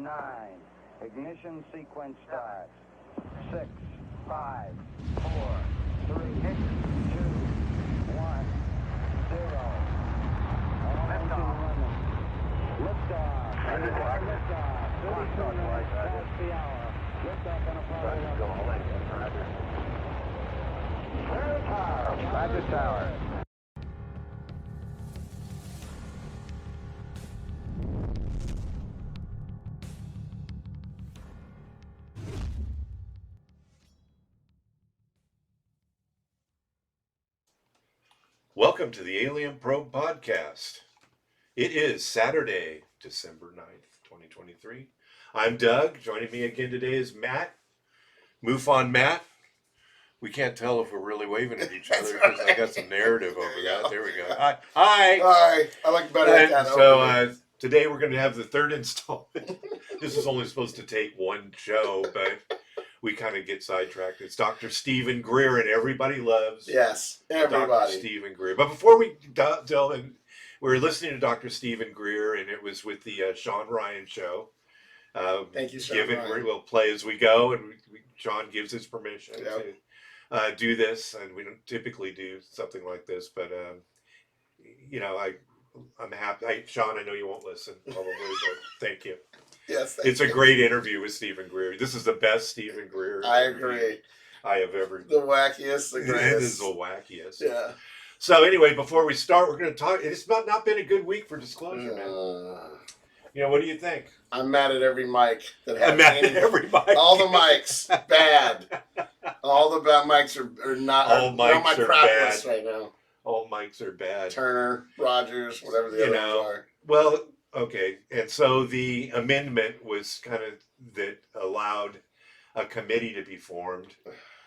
9. Ignition sequence starts. 6, 5, 4, 3, 2, 1, 0. Liftoff. Liftoff. Liftoff. 32 minutes past the hour. Liftoff on Apollo 11. Roger, tower. Welcome to the Alien Probe Podcast. It is Saturday, December 9th, 2023. I'm Doug. Joining me again today is Matt, MUFON Matt. We can't tell if we're really waving at each other because I got some narrative over that. There we go. Hi. Hi. I like better at that. So today we're going to have the third installment. This is only supposed to take one show, but we kind of get sidetracked. It's Dr. Stephen Greer, and everybody loves everybody. Dr. Stephen Greer. But before we delve in, we were listening to Dr. Stephen Greer, and it was with the Shawn Ryan show. Thank you, Shawn Ryan. We'll play as we go, and Shawn gives his permission to do this, and we don't typically do something like this, but I'm happy. Shawn, I know you won't listen, probably, but thank you. Yes, it's a great interview with Stephen Greer. This is the best Stephen Greer I agree. I have ever. The wackiest, the greatest. It is the wackiest. Yeah. So anyway, before we start, we're going to talk. It's not been a good week for disclosure, man. What do you think? I'm mad at every mic that has. I'm mad at every mic. All the mics bad. All the bad mics are not. All mics are bad list right now. All mics are bad. Turner, Rogers, whatever the others are. Well, okay, and so the amendment was kind of that allowed a committee to be formed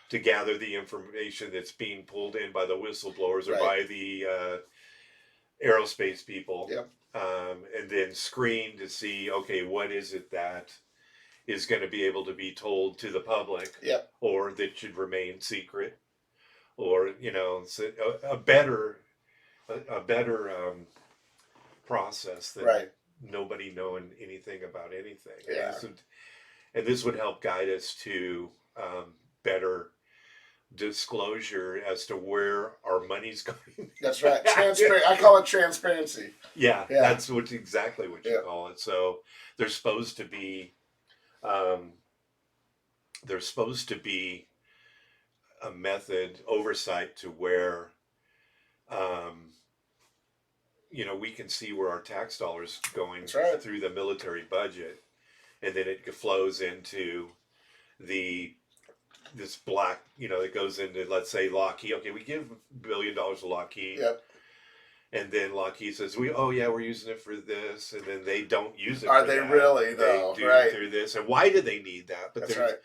to gather the information that's being pulled in by the whistleblowers or by the aerospace people. Yep. And then screen to see, okay, what is it that is going to be able to be told to the public, or that should remain secret, or a better process than nobody knowing anything about anything. Yeah. And this would help guide us to better disclosure as to where our money's going. That's right. I call it transparency. Yeah, that's exactly what you call it. So there's supposed to be a method oversight to where we can see where our tax dollars going through the military budget, and then it flows into this black, it goes into, let's say, Lockheed. Okay, we give $1 billion to Lockheed. Yep. And then Lockheed says, we're using it for this, and then they don't use it. Are they really, though? They do it through this, and why do they need that? But that's right.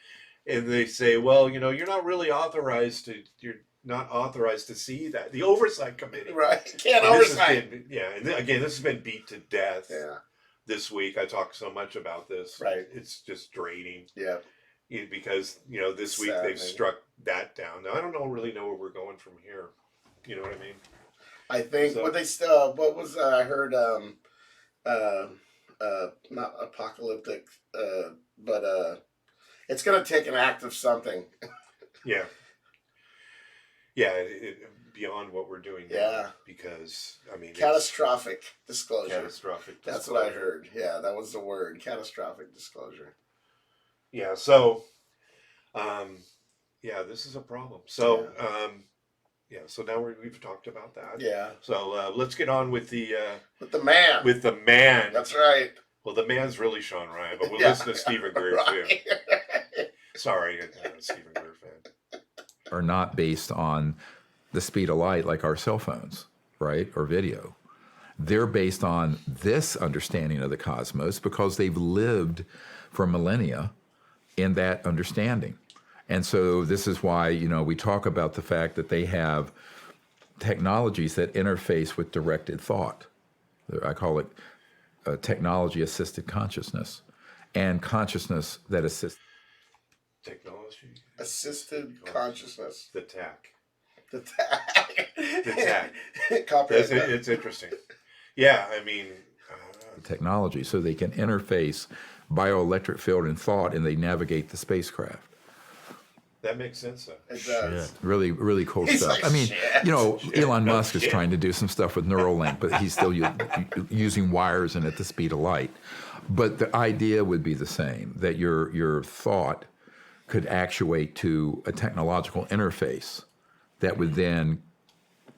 And they say, well, you're not really authorized to. You're not authorized to see that. The oversight committee, right? Can't oversight. And again, this has been beat to death. Yeah. This week, I talked so much about this. Right. It's just draining. Yeah. Because this week they've struck that down. Now I don't really know where we're going from here. You know what I mean? I think what was I heard not apocalyptic but it's going to take an act of something. Yeah, beyond what we're doing now, because catastrophic disclosure. Catastrophic That's disclosure. what I heard. Yeah, that was the word, catastrophic disclosure. Yeah, so this is a problem. So so now we've talked about that. Yeah. So let's get on with the man. With the man. That's right. Well, the man's really Shawn Ryan, but we'll listen to Stephen Greer too. Sorry, Stephen Greer fan. Are not based on the speed of light like our cell phones, right, or video. They're based on this understanding of the cosmos because they've lived for millennia in that understanding. And so this is why, we talk about the fact that they have technologies that interface with directed thought. I call it technology-assisted consciousness, and consciousness that assists. Technology. Assisted consciousness. The TAC. The TAC. The TAC. It's interesting. Yeah, I mean, technology, so they can interface bioelectric field and thought, and they navigate the spacecraft. That makes sense, though. It does. Really, really cool He's stuff. like, I mean, "Shit." Elon No Musk is shit. trying to do some stuff with Neuralink, but he's still using wires and at the speed of light. But the idea would be the same, that your thought could actuate to a technological interface that would then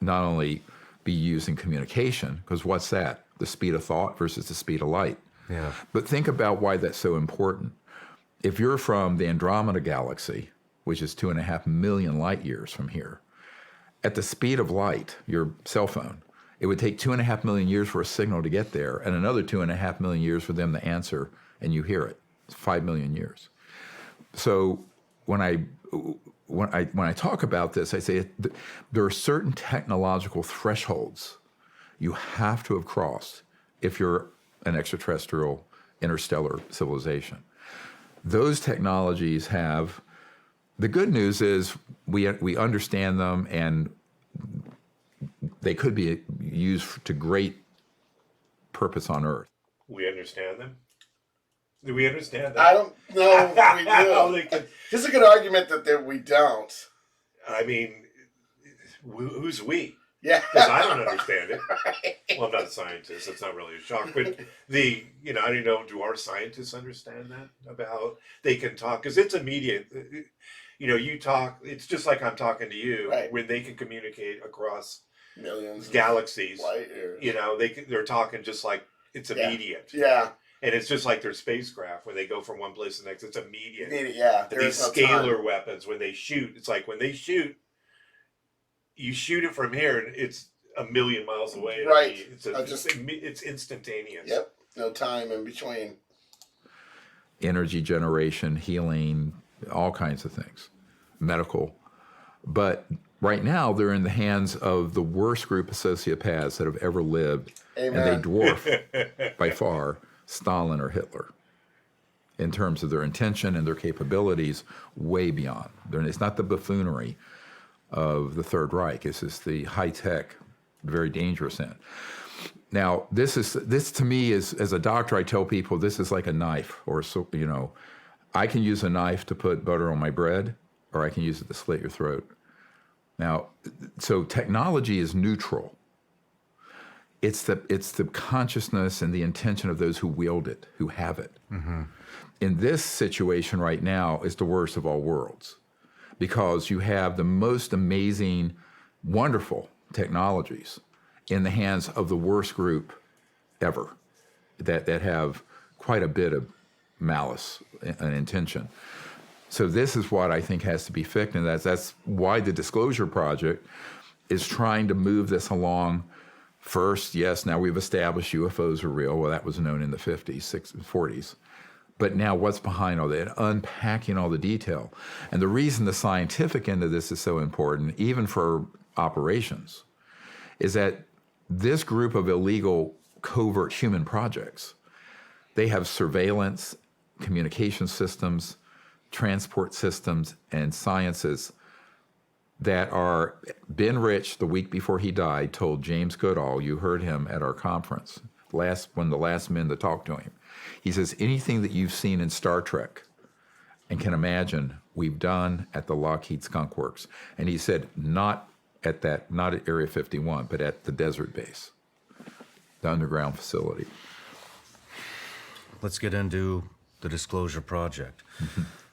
not only be used in communication, because what's that? The speed of thought versus the speed of light. Yeah. But think about why that's so important. If you're from the Andromeda Galaxy, which is 2.5 million light years from here, at the speed of light, your cell phone, it would take 2.5 million years for a signal to get there, and another 2.5 million years for them to answer, and you hear it. It's 5 million years. So when I talk about this, I say there are certain technological thresholds you have to have crossed if you're an extraterrestrial interstellar civilization. Those technologies have, the good news is we understand them, and they could be used to great purpose on Earth. We understand them. Do we understand that? I don't know if we How do. they could- There's a good argument that we don't. I mean, who's we? Yeah. Because I don't understand it. Well, I'm not a scientist. It's not really a shock. But I don't know, do our scientists understand that? About they can talk? Because it's immediate. You talk, it's just like I'm talking to you, Right. when they can communicate across Millions of galaxies. light years. They're talking just like it's Yeah. immediate. Yeah. And it's just like their spacecraft, when they go from one place to the next, it's immediate. Yeah. These There's no scalar time. weapons, when they shoot, it's like when they shoot, you shoot it from here and it's a million miles away. Right. It's instantaneous. Yep. No time in between. Energy generation, healing, all kinds of things, medical. But right now, they're in the hands of the worst group of sociopaths that have ever lived, Amen. and they dwarf by far Stalin or Hitler in terms of their intention and their capabilities, way beyond. It's not the buffoonery of the Third Reich. This is the high-tech, very dangerous end. Now, this to me is, as a doctor, I tell people this is like a knife, I can use a knife to put butter on my bread, or I can use it to slit your throat. Now, so technology is neutral. It's the consciousness and the intention of those who wield it, who have it. Mm-hmm. In this situation right now, is the worst of all worlds, because you have the most amazing, wonderful technologies in the hands of the worst group ever, that have quite a bit of malice and intention. So this is what I think has to be fixed, and that's why the Disclosure Project is trying to move this along. First, yes, now we've established UFOs are real. Well, that was known in the 50s, 60s, 40s. But now what's behind all that? Unpacking all the detail. And the reason the scientific end of this is so important, even for operations, is that this group of illegal covert human projects, they have surveillance, communication systems, transport systems, and sciences that are. Ben Rich, the week before he died, told James Goodall, you heard him at our conference, one of the last men to talk to him. He says, anything that you've seen in Star Trek and can imagine, we've done at the Lockheed Skunk Works. And he said, not at Area 51, but at the desert base, the underground facility. Let's get into the Disclosure Project.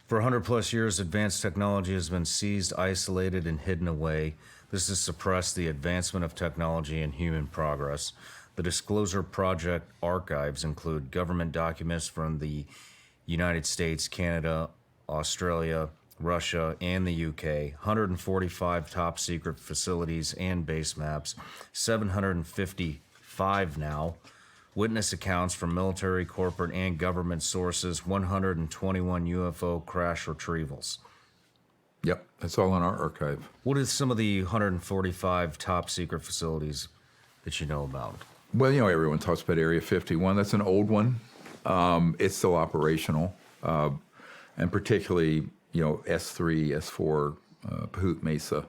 For 100 plus years, advanced technology has been seized, isolated, and hidden away. This has suppressed the advancement of technology and human progress. The Disclosure Project archives include government documents from the United States, Canada, Australia, Russia, and the UK, 145 top secret facilities and base maps, 755 now, witness accounts from military, corporate, and government sources, 121 UFO crash retrievals. Yep, that's all in our archive. What are some of the 145 top secret facilities that you know about? Well, everyone talks about Area 51. That's an old one. It's still operational. And particularly, S3, S4, Pahut Mesa.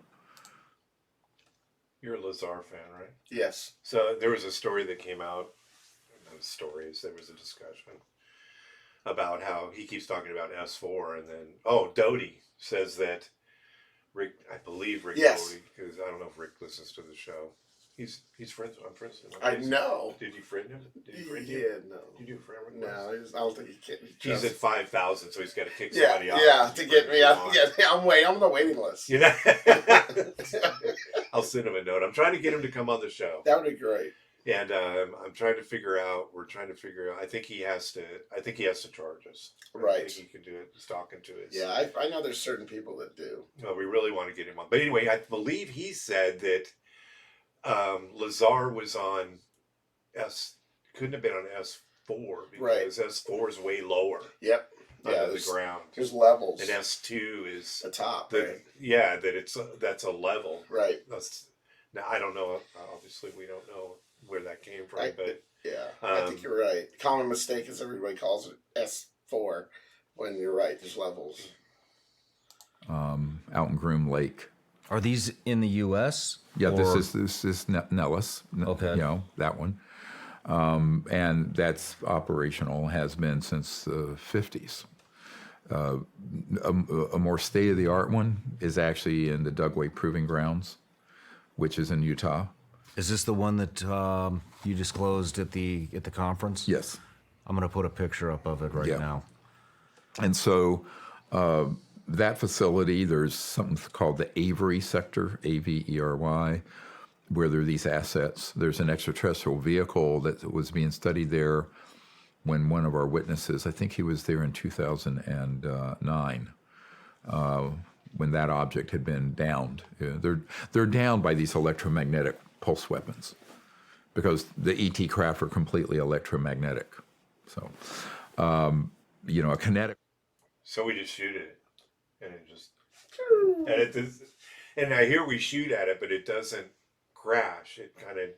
You're a Lazar fan, right? Yes. So there was a story that came out, his stories, there was a discussion about how he keeps talking about S4, and then Doty says that Rick, I believe Rick Yes. Doty, because I don't know if Rick listens to the show. He's friends. I'm friends with him. I know. Did you friend him? Did you friend him? Yeah, no. Did you do a friend request? No, I don't think he can. He's at 5,000, so he's got to kick Yeah, somebody off. yeah, to get me out. Yeah, I'm on the waiting list. You know, I'll send him a note. I'm trying to get him to come on the show, That would be great. and I'm trying to figure out. We're trying to figure out. I think he has to charge us. I Right. think he can do it. He's talking to us. Yeah, I know there's certain people that do. Well, we really want to get him on. But anyway, I believe he said that Lazar was on couldn't have been on S4 because S4 is way lower Yep. Yeah, under the ground, there's levels. and S2 is The top. the Right. yeah that that's a level. Right. Now I don't know. Obviously, we don't know where that came from, but Yeah, I think you're right. Common mistake is everybody calls it S4 when you're right. There's levels. Out in Groom Lake. Are these in the U.S.? Yeah, or- this is Nellis. Okay. You know, that one. And that's operational, has been since the 50s. A more state-of-the-art one is actually in the Dugway Proving Grounds, which is in Utah. Is this the one that you disclosed at the conference? Yes. I'm going to put a picture up of it right Yeah. now. And so that facility, there's something called the Avery sector, Avery, where there are these assets. There's an extraterrestrial vehicle that was being studied there when one of our witnesses, I think he was there in 2009, when that object had been downed. Yeah, they're downed by these electromagnetic pulse weapons because the ET craft are completely electromagnetic. So, a kinetic. so we just shoot it, and it just and I hear we shoot at it, but it doesn't crash. It kind of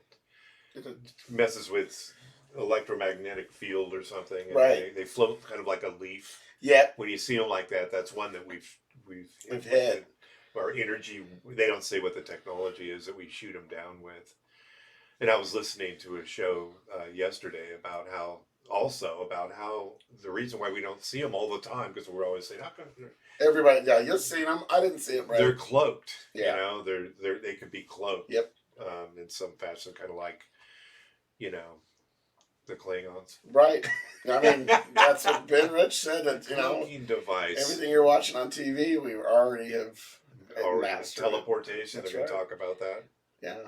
messes with electromagnetic field or something. And Right. They float kind of like a leaf. Yeah. When you see them like that, that's one that we've hit. Our energy. They don't say what the technology is that we shoot them down with. And I was listening to a show yesterday about how the reason why we don't see them all the time, because we're always saying, how come Everybody, yeah, you've seen them. I didn't see it, right? they're cloaked. Yeah. You know, they could be cloaked. Yep. In some fashion, kind of like, the Klingons. Right. I mean, that's what Ben Rich said. That Cloaking device. everything you're watching on TV, we already have mastered. Teleportation. That's They're going right. to talk about that. Yeah.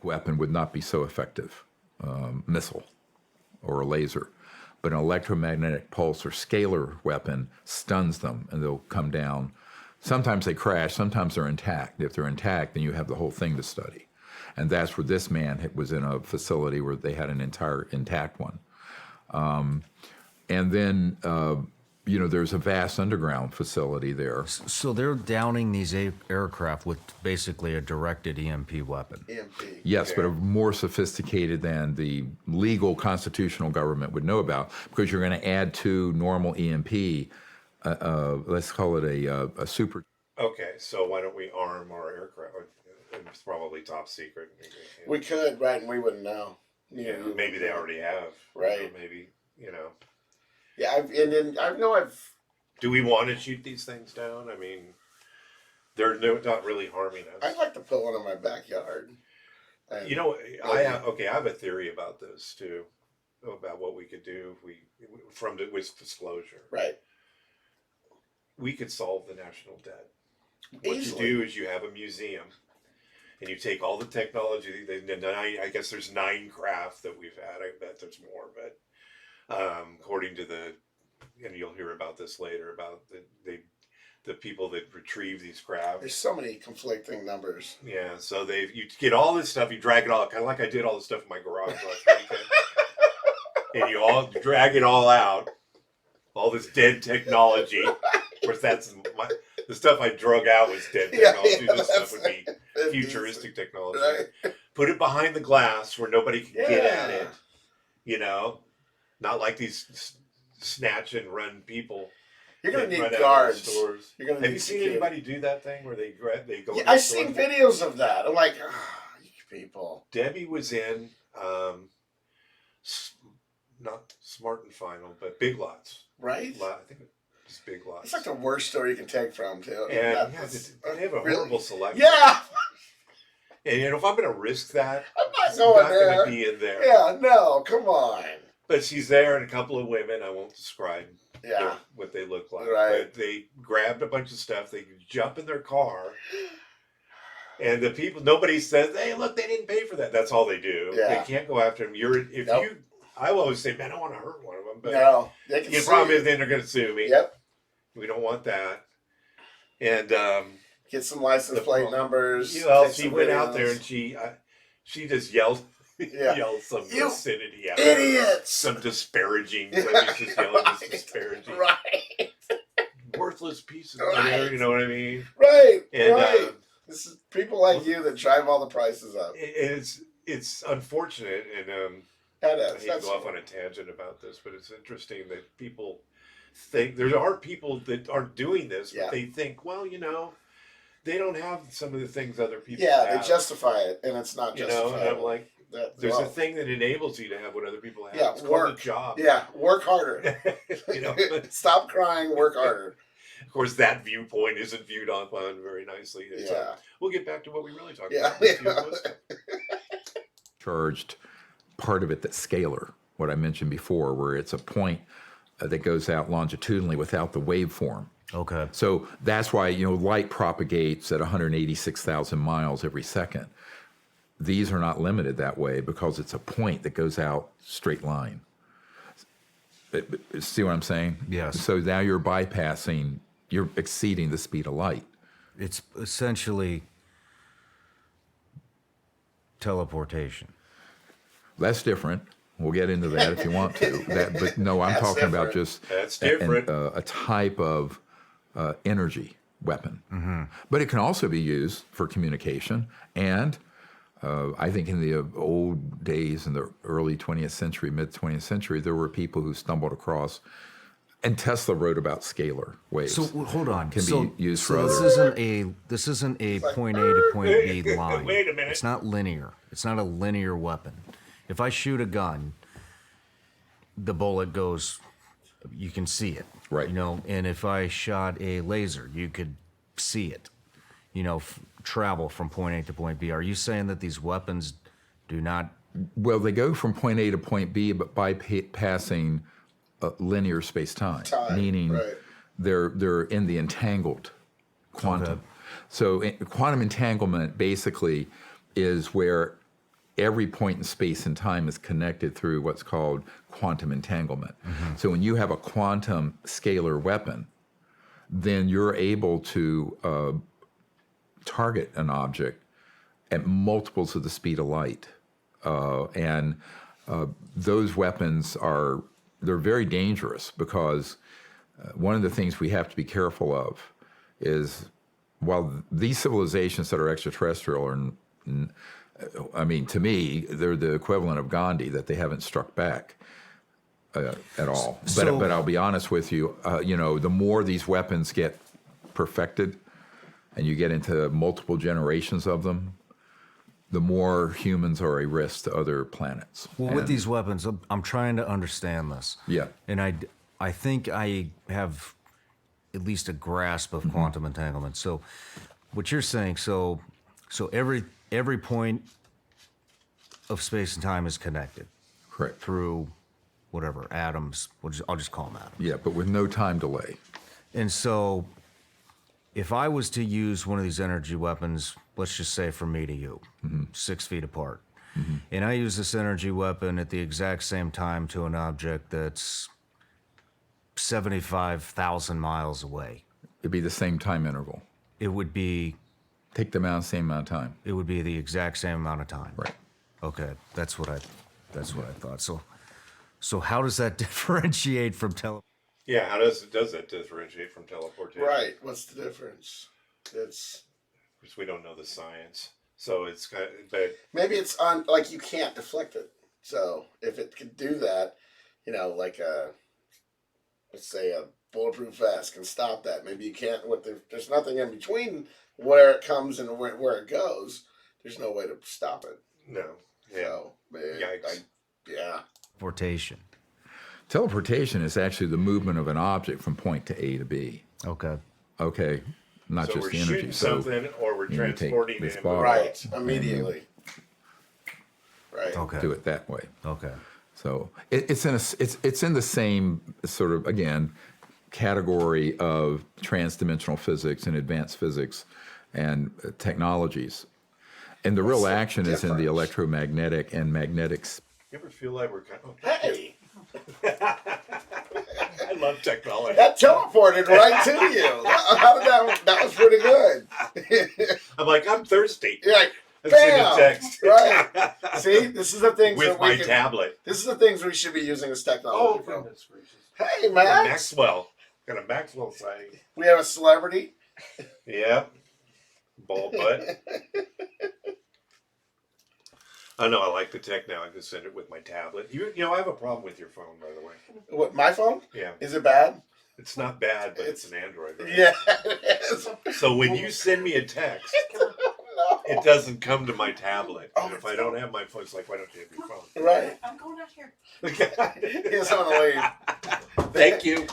Weapon would not be so effective, missile or a laser. But an electromagnetic pulse or scalar weapon stuns them and they'll come down. Sometimes they crash, sometimes they're intact. If they're intact, then you have the whole thing to study. And that's where this man was in a facility where they had an entire intact one. And then, there's a vast underground facility there. So they're downing these aircraft with basically a directed EMP weapon. EMP. Yes, but are more sophisticated than the legal constitutional government would know about because you're going to add to normal EMP, let's call it a super. Okay, so why don't we arm our aircraft? It's probably top secret. We could, right, and we wouldn't know. Yeah, maybe they already have. Right. Or maybe, Yeah, I've Do we want to shoot these things down? I mean, they're not really harming us. I'd like to put one in my backyard. And I have a theory about this too, about what we could do if with disclosure. Right. We could solve the national debt. What Easily. you do is you have a museum, and you take all the technology. I guess there's 9 craft that we've had. I bet there's more, but according to and you'll hear about this later about the people that retrieve these craft. There's so many conflicting numbers. Yeah, so you get all this stuff, you drag it all, kind of like I did all this stuff in my garage last weekend, and you all drag it all out, all this dead technology. Of course, the stuff I drug out was dead technology. Yeah, This stuff would be that's futuristic technology. Right. Put it behind the glass where nobody can get at Yeah. it. Not like these snatch and run people. You're gonna that need run out of guards. stores. You're gonna Have need you seen security. anybody do that thing where they go? Yeah, into I've stores? seen videos of that. I'm like, you people. Debbie was in not Smart and Final, but Big Lots. Right? I think it's Big Lots. It's like the worst store you can take from, too. And they have a horrible selection. Yeah! And if I'm going to risk that, I'm not it's going not there. going to be in there. Yeah, no, come on. But she's there and a couple of women. I won't describe what they look like. Right. But they grabbed a bunch of stuff. They jump in their car. And the people, nobody says, hey, look, they didn't pay for that. That's all they do. Yeah. They can't go after them. I will always say, man, I don't want to hurt one of them. But No, they can the sue problem you. is then they're going to sue me. Yep. We don't want that. And Get some license plate numbers. well, take she some went out there videos. and she just yelled, Yeah. yelled some You vicinity out. idiots! Some disparaging. Like she's yelling this disparaging. Right. Worthless piece of Right. you know what I mean? Right. And right. This is people like you that drive all the prices up. it's unfortunate, and That I is. hate to go off on a tangent about this, but it's interesting that people think there are people that aren't doing this, Yeah. but they think, well, they don't have some of the things other people Yeah, have. they justify it, and it's not justified. And I'm like, there's a thing that enables you to have what other people have. Yeah, it's work. called a job. Yeah, work harder. But Stop crying, work harder. of course, that viewpoint isn't viewed upon very nicely. Yeah. We'll get back to what we really talked Yeah. about. Charged part of it that's scalar, what I mentioned before, where it's a point that goes out longitudinally without the waveform. Okay. So that's why, light propagates at 186,000 miles every second. These are not limited that way because it's a point that goes out straight line. See what I'm saying? Yes. So now you're exceeding the speed of light. It's essentially teleportation. That's different. We'll get into that if you want to. But no, I'm That's talking about different. just That's different. a type of energy weapon. Mm-hmm. But it can also be used for communication. And I think in the old days, in the early 20th century, mid 20th century, there were people who stumbled across. And Tesla wrote about scalar waves. So hold on. Can so, be used so for this isn't a point A to point B line. Wait a minute. It's not linear. It's not a linear weapon. If I shoot a gun, the bullet goes. You can see it. Right. And if I shot a laser, you could see it. Travel from point A to point B. Are you saying that these weapons do not? Well, they go from point A to point B, but bypassing linear space-time, meaning right. they're in the entangled quantum. Okay. So quantum entanglement basically is where every point in space and time is connected through what's called quantum entanglement. Mm-hmm. So when you have a quantum scalar weapon, then you're able to target an object at multiples of the speed of light. And those weapons they're very dangerous because one of the things we have to be careful of is while these civilizations that are extraterrestrial are, to me, they're the equivalent of Gandhi, that they haven't struck back at all. But I'll be honest with you, the more these weapons get perfected and you get into multiple generations of them, the more humans are a risk to other planets. Well, with these weapons, I'm trying to understand this. Yeah. And I think I have at least a grasp of quantum entanglement. So, what you're saying, so every point of space and time is connected. Correct. Through whatever atoms. I'll just call them atoms. Yeah, but with no time delay. And so, if I was to use one of these energy weapons, let's just say from me to you, 6 feet apart, and I use this energy weapon at the exact same time to an object that's 75,000 miles away, It'd be the same time interval. it would be Take them out same amount of time. the exact same amount of time. Right. Okay, that's what I thought. So how does that differentiate from Yeah, how does that differentiate from teleportation? Right. What's the difference? It's Because we don't know the science. So it's kind of, but maybe it's you can't deflect it. So if it could do that, like let's say a bulletproof vest can stop that. Maybe you can't. There's nothing in between where it comes and where it goes. There's no way to stop it. no. Yeah. So Yikes. yeah. teleportation? Teleportation is actually the movement of an object from point to A to B. Okay. Okay, not So just we're the energy. shooting something, or we're you know, you take transporting this it. ball. Right. Immediately. Right. Okay. Do it that way. Okay. So it's in the same sort of, again, category of transdimensional physics and advanced physics and technologies. And the real the action is in the difference? electromagnetic and magnetics. You ever feel like we're kind of... Hey, I love technology. that teleported right to you. How did that was pretty good. I'm like, I'm thirsty. You're like, Let's send bam! a text. Right. See, this is the things With that we my can, tablet. this is the things we should be using this technology for. goodness gracious. Hey, Max. Maxwell. Got a Maxwell sighting. We have a celebrity. Yeah. Ball butt. I know, I like the tech now. I can send it with my tablet. You know, I have a problem with your phone, by the way. What, my phone? Yeah. Is it bad? It's not bad, but it's an Android, right? Yeah, it is. So when you send me a text, No. it doesn't come to my tablet. Oh, And if I don't have my phone, it's like, why don't you have your phone? Right. I'm going out here. He has someone to leave. Thank you.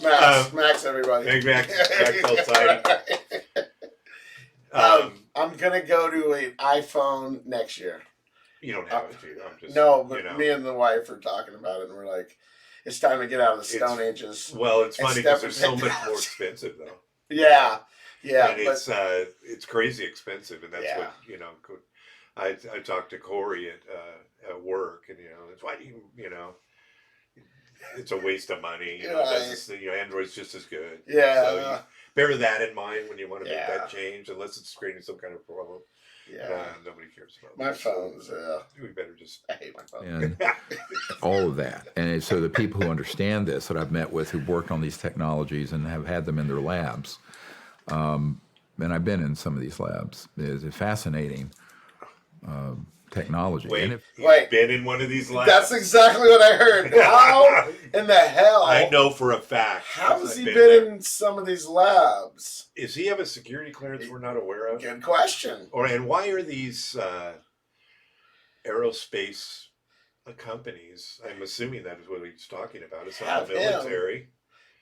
Max, Max, everybody. Big Max, Maxwell sighting. I'm gonna go to an iPhone next year. You don't have it, dude. I'm just, No, but you know. me and the wife are talking about it, and we're like, it's time to get out of the Stone Ages. Well, it's and funny because step they're so into much more that. expensive, though. Yeah, yeah, And it's crazy expensive, and that's Yeah. what, you know. I talked to Corey at work, and it's why do you know, it's a waste of money. You know, it doesn't, Android's just as good. Yeah. So you bear that in mind when you want to make Yeah. that change, unless it's creating some kind of problem. yeah. Nobody cares about My it. So phone's. we better just. I hate my phone. And all of that. And so the people who understand this that I've met with who've worked on these technologies and have had them in their labs, and I've been in some of these labs, is a fascinating technology. Wait, And if, you've Wait. been in one of these labs? That's exactly what I heard. How in the hell? I know for a fact. How because has I've he there. been in some of these labs? Does he have a security clearance we're not aware of? Good question. And why are these aerospace companies? I'm assuming that is what he's talking about. It's not Have the him. military.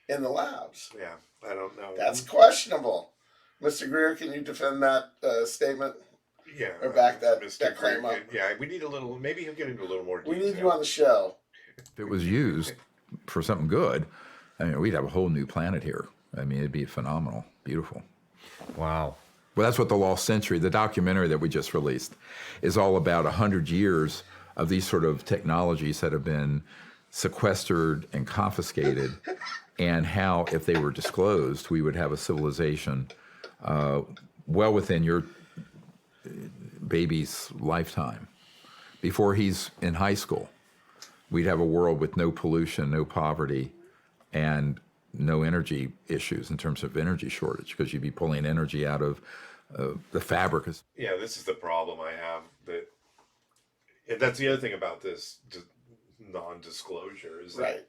In the labs. Yeah, I don't know. That's questionable. Mr. Greer, can you defend that statement? yeah. or back that Mr. claim Greer, up. Yeah, we need a little. Maybe he'll get into a little more We detail. need you on the show. if it was used for something good, I mean, we'd have a whole new planet here. I mean, it'd be phenomenal, beautiful. Wow. Well, that's what The Lost Century, the documentary that we just released, is all about 100 years of these sort of technologies that have been sequestered and confiscated, and how, if they were disclosed, we would have a civilization well within your baby's lifetime. Before he's in high school, we'd have a world with no pollution, no poverty, and no energy issues in terms of energy shortage, because you'd be pulling energy out of the fabric. Yeah, this is the problem I have. And that's the other thing about this non-disclosure is that Right.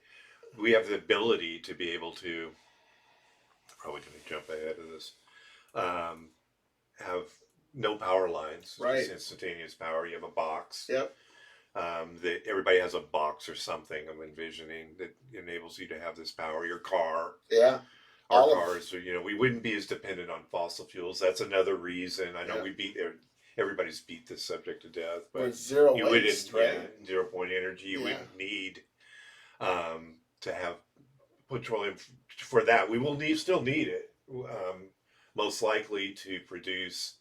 we have the ability to be able to. I'm probably going to jump ahead of this. Have no power lines, Right. just instantaneous power. You have a box. Yep. Everybody has a box or something. I'm envisioning that enables you to have this power. Your car. Yeah. Our All of- cars, we wouldn't be as dependent on fossil fuels. That's another reason. I know Yeah. everybody's beat this subject to death, but With zero you waste, wouldn't, right? 0 point energy. You Yeah. wouldn't need to have petroleum for that. We will still need it, most likely to produce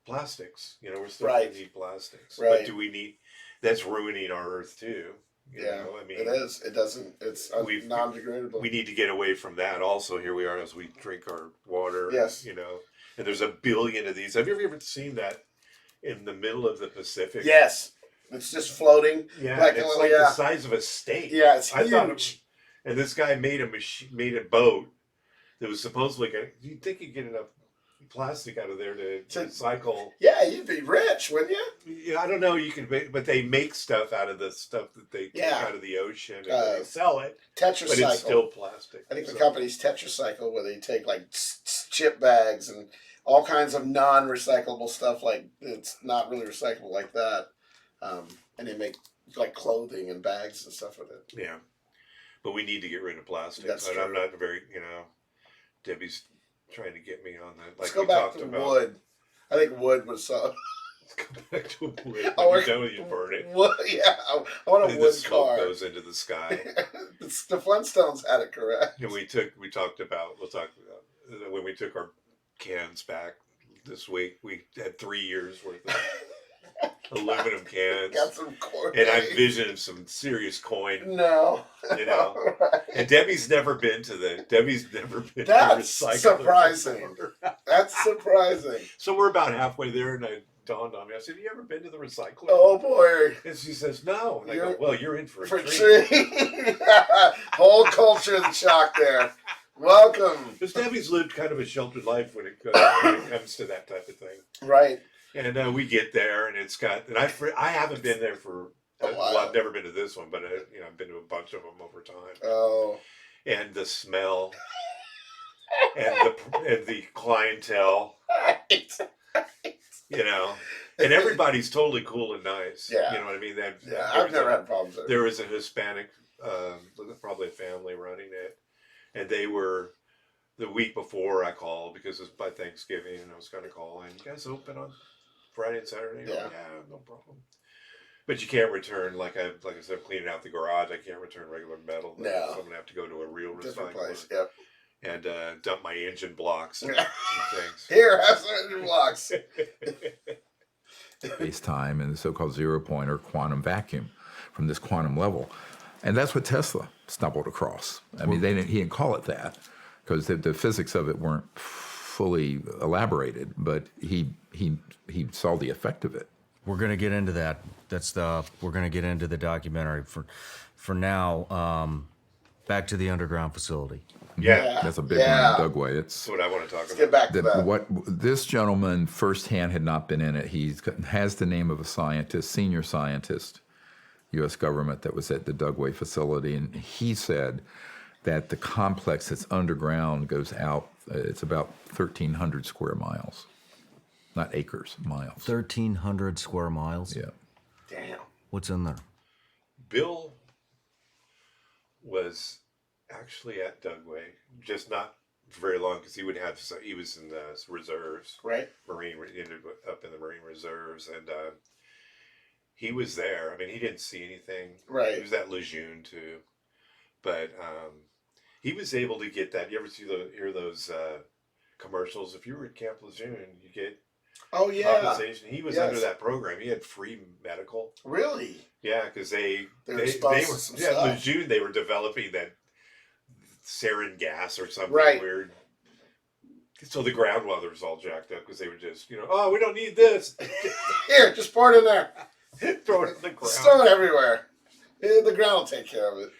plastics. We're still Right. going to need plastics, Right. but do we need? That's ruining our Earth too. Yeah. I mean, It is. It doesn't. It's non-degradable. we need to get away from that. Also, here we are as we drink our water. Yes. And there's a billion of these. Have you ever seen that in the middle of the Pacific? Yes. It's just floating. Yeah. Like and a it's little, like yeah. the size of a steak. Yeah, it's I thought huge. and this guy made a boat that was supposedly you'd think you'd get enough plastic out of there to recycle. Yeah, you'd be rich, wouldn't you? Yeah, I don't know. You can, but they make stuff out of the stuff that they take Yeah. out of the ocean and they sell it, Tetracycle. but it's still plastic. I think the So- company's Tetracycle, where they take like chip bags and all kinds of non-recyclable stuff. Like it's not really recyclable like that, and they make like clothing and bags and stuff with it. Yeah. But we need to get rid of plastic. That's But true. I'm not very, Debbie's trying to get me on that. Let's Like go we back talked to about. wood. I think wood was so. Let's go back to wood. Oh, When you're done with it, you burn it. Wood, yeah, I want a And wood the smoke car. goes into the sky. The Flintstones had it correct. And we'll talk about when we took our cans back this week, we had 3 years worth of aluminum cans. Got some corn. And I envisioned some serious coin, No. Right. And Debbie's never been to the That's recycler surprising. before. That's surprising. So we're about halfway there, and it dawned on me. I said, "Have you ever been to the recycler?" Oh boy. And she says, "No." And I go, "Well, you're in for a For treat." tree. Whole culture shock there. Welcome. Because Debbie's lived kind of a sheltered life when it comes to that type of thing. Right. And we get there, and it's got. And I haven't been there for. Well, I've never been to this one, but I've been to a bunch of them over time. Oh. And the smell, and the clientele, and everybody's totally cool and nice. Yeah. You know what I mean? I've never had problems there. There was a Hispanic, probably a family running it, and they were the week before I called because it was by Thanksgiving, and I was going to call, and you guys open on Friday and Saturday? Yeah. Yeah, no problem. But you can't return, like I said, cleaning out the garage. I can't return regular metal. No. So I'm going to have to go to a real Different recycler place. Yep. and dump my engine blocks and things. Here, have some engine blocks. Space-time and the so-called zero point or quantum vacuum from this quantum level. And that's what Tesla stumbled across. I mean, he didn't call it that because the physics of it weren't fully elaborated, but he saw the effect of it. We're going to get into that. We're going to get into the documentary. For now, back to the underground facility. Yeah. That's a big one in Dugway. That's what I want to talk Let's about. get back to that. What this gentleman firsthand had not been in it. He has the name of a scientist, senior scientist, U.S. government that was at the Dugway facility, and he said that the complex that's underground goes out. It's about 1,300 square miles, not acres, miles. 1,300 square miles. Yeah. Damn. What's in there? Bill was actually at Dugway, just not very long because he was in the reserves, Right. ended up in the Marine reserves, and he was there. I mean, he didn't see anything. Right. He was at Lejeune too, but he was able to get that. You ever hear those commercials? If you were at Camp Lejeune, you get Oh yeah. compensation. He was under that program. He had free medical. Really? Yeah, because they They were responsible to some stuff. Lejeune. They were developing that sarin gas or something Right. weird. So the ground weather was all jacked up because they were just, oh, we don't need this. Here, just pour it in there. Throw it in the Just ground. throw it everywhere. The ground will take care of it.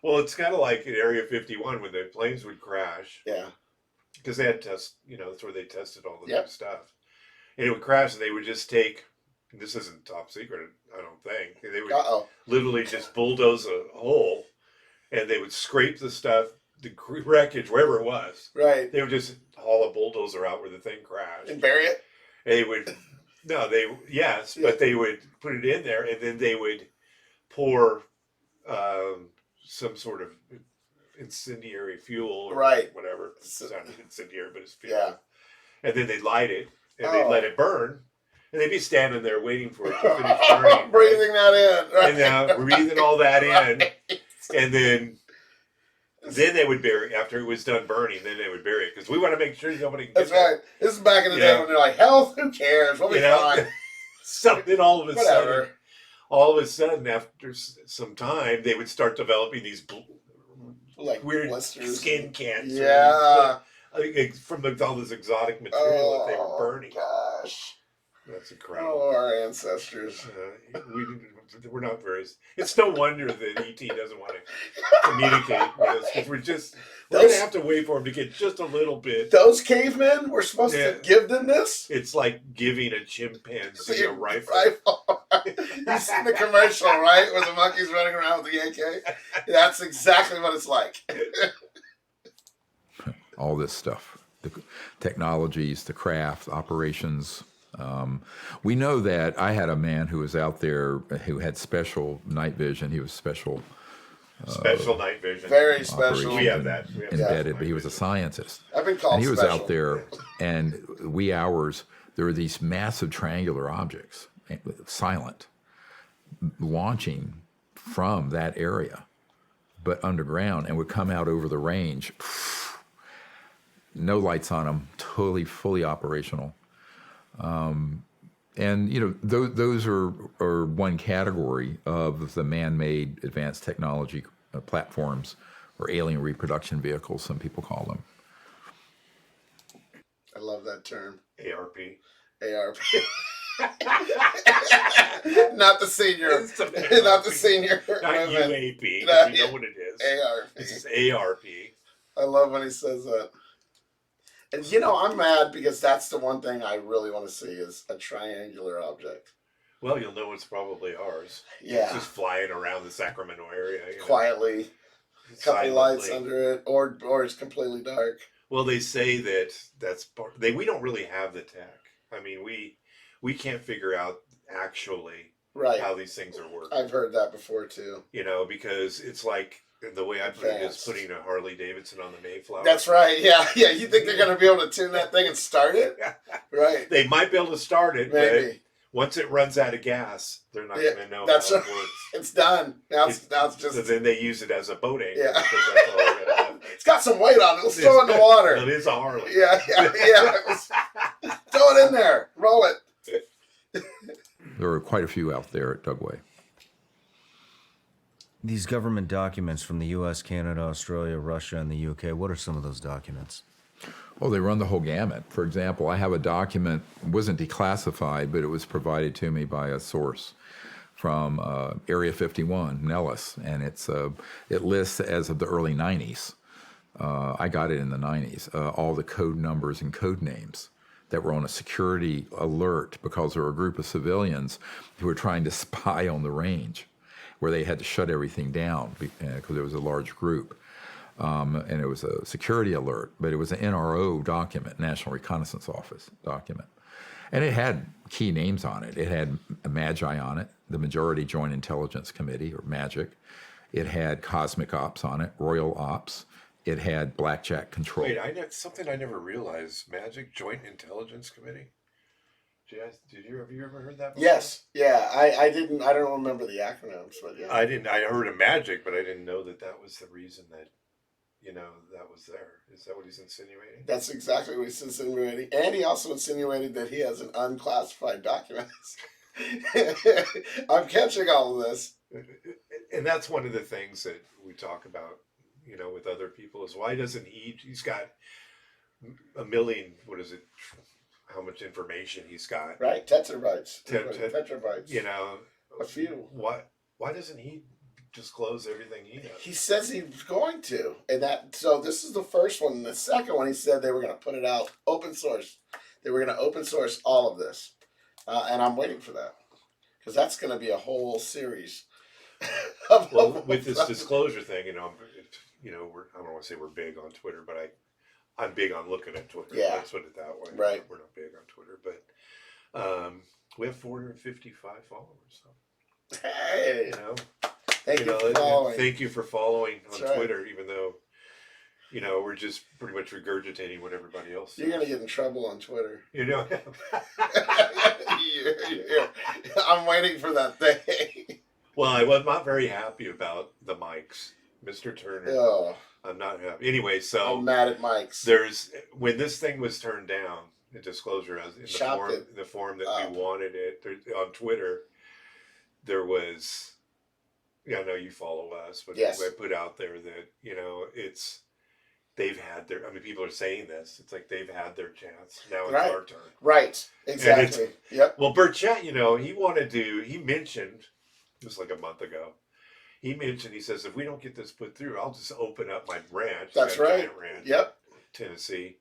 Well, it's kind of like in Area 51 when the planes would crash Yeah. because they had tests. That's where they tested all the Yep. new stuff. And it would crash, and they would just take. This isn't top secret, I don't think. They would Uh-oh. literally just bulldoze a hole, and they would scrape the stuff, the wreckage, wherever it was. Right. They would just haul a bulldozer out where the thing crashed. And bury it? They would, but they would put it in there, and then they would pour some sort of incendiary fuel or Right. whatever. It's not incendiary, but it's fuel. Yeah. And then they'd light it, and Oh. they'd let it burn, and they'd be standing there waiting for it to finish burning. Breathing that in. Right. And breathing all that in, and then they would bury it. After it was done burning, then they would bury it because we want to make sure nobody can get That's right. This is back in the day when they're like, health, who cares? We'll be fine. Something all of a Whatever. sudden, after some time, they would start developing these Like weird blisters. skin cancer. Yeah. From all this exotic material that they were burning. Gosh. That's incredible. Oh, our ancestors. We're not very. It's no wonder that ET doesn't want to communicate with us because we're going to have to wait for him to get just a little bit. Those cavemen were supposed to give them this? It's like giving a chimpanzee a rifle. You've seen the commercial, right? Where the monkey's running around with the AK? That's exactly what it's like. All this stuff, the technologies, the craft, operations. We know that I had a man who was out there who had special night vision. He was special Special night vision. Very special. We have that. We have embedded, special but he was a night vision. scientist. I've been called And he was special. out there, and wee hours, there were these massive triangular objects, silent, launching from that area, but underground, and would come out over the range. No lights on them, totally, fully operational. And, you know, those are one category of the man-made advanced technology platforms, or alien reproduction vehicles, some people call them. I love that term. ARP. ARP. Not the senior. Not the senior. Not women. UAP. No, You know what it is. ARP. This is ARP. I love when he says that. And you know, I'm mad because that's the one thing I really want to see is a triangular object. Well, you'll know it's probably ours. Yeah. It's just flying around the Sacramento area. You know, Quietly. Couple silently. lights under it, or it's completely dark. Well, they say that that's part. We don't really have the tech. I mean, we can't figure out actually Right. how these things are working. I've heard that before too. You know, because it's like the way I put it is Advanced. putting a Harley Davidson on the Mayflower. That's right. Yeah, yeah. You think they're gonna be able to tune that thing and start it? Right. They might be able to start it, but Maybe. once it runs out of gas, they're not Yeah, going to know that's how right. it works. It's done. Now it's just. So then they use it as a boat anchor. Yeah. Because that's all they're gonna have. It's got some weight on it. Let's throw it in the water. It is a Harley. Yeah. Throw it in there. Roll it. There are quite a few out there at Dugway. These government documents from the U.S., Canada, Australia, Russia, and the U.K., what are some of those documents? Oh, they run the whole gamut. For example, I have a document, wasn't declassified, but it was provided to me by a source from Area 51, Nellis, and it lists as of the early 90s. I got it in the 90s, all the code numbers and code names that were on a security alert because there were a group of civilians who were trying to spy on the range, where they had to shut everything down because there was a large group. And it was a security alert, but it was an NRO document, National Reconnaissance Office document. And it had key names on it. It had Magi on it, the Majority Joint Intelligence Committee, or MAGIC. It had Cosmic Ops on it, Royal Ops. It had Blackjack Control. Wait, something I never realized. Magic Joint Intelligence Committee? Have you ever heard that before? Yes. Yeah. I don't remember the acronyms, but yeah. I heard of Magic, but I didn't know that was the reason that, that was there. Is that what he's insinuating? That's exactly what he's insinuating. And he also insinuated that he has an unclassified document. I'm catching all of this. And that's one of the things that we talk about, with other people is why doesn't he's got a million, how much information he's got. Right? Tetrabytes. Tetrabytes. A few. Why doesn't he disclose everything he knows? He says he's going to. So this is the first one. The second one, he said they were going to put it out open source. They were going to open source all of this. And I'm waiting for that. Because that's going to be a whole series. With this disclosure thing, I don't want to say we're big on Twitter, but I'm big on looking at Twitter. Yeah. Let's put it that way. Right. We're not big on Twitter, but we have 455 followers. So, Hey. Thank you for and following. thank you for following on That's right. Twitter, even though, we're just pretty much regurgitating what everybody else says. You're going to get in trouble on Twitter. Yeah. I'm waiting for that day. Well, I was not very happy about the mics, Mr. Turner. Oh, I'm not happy. Anyway, so I'm mad at Mike's. when this thing was turned down, the disclosure as in the form that we wanted it on Twitter, there was. Yeah, I know you follow us, but Yes. I put out there that they've had their. I mean, people are saying this. It's like they've had their chance. Now it's Right. our turn. Right. Exactly. Yep. Well, Burchett, he mentioned just like a month ago. He says, if we don't get this put through, I'll just open up my ranch. That's Got a right. giant ranch, Yep. Tennessee,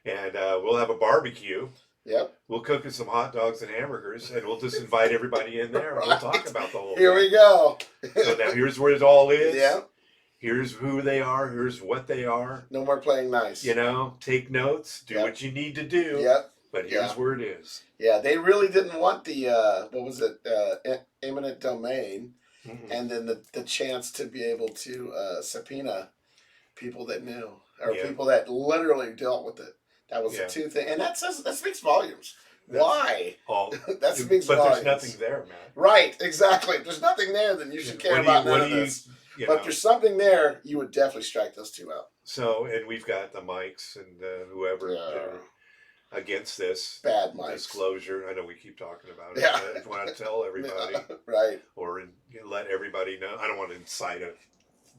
and we'll have a barbecue. Yep. We'll cook us some hot dogs and hamburgers, and we'll just invite everybody in there, and we'll talk about the whole Here thing. we go. So now here's where it all is. Yeah. Here's who they are. Here's what they are. No more playing nice. Take notes. Do Yep. what you need to do. Yep. But here's Yeah. where it is. Yeah, they really didn't want the, eminent domain. and then the chance to be able to subpoena people that knew or people that literally dealt with it. That was the two things, and that speaks volumes. Why? That speaks volumes. But there's nothing there, man. Right, exactly. If there's nothing there, then you should care about none of this. But if there's something there, you would definitely strike those two out. So, and we've got the mics and whoever against this bad mics disclosure. I know we keep talking about it. Yeah. I want to tell everybody, right? Or let everybody know. I don't want to incite a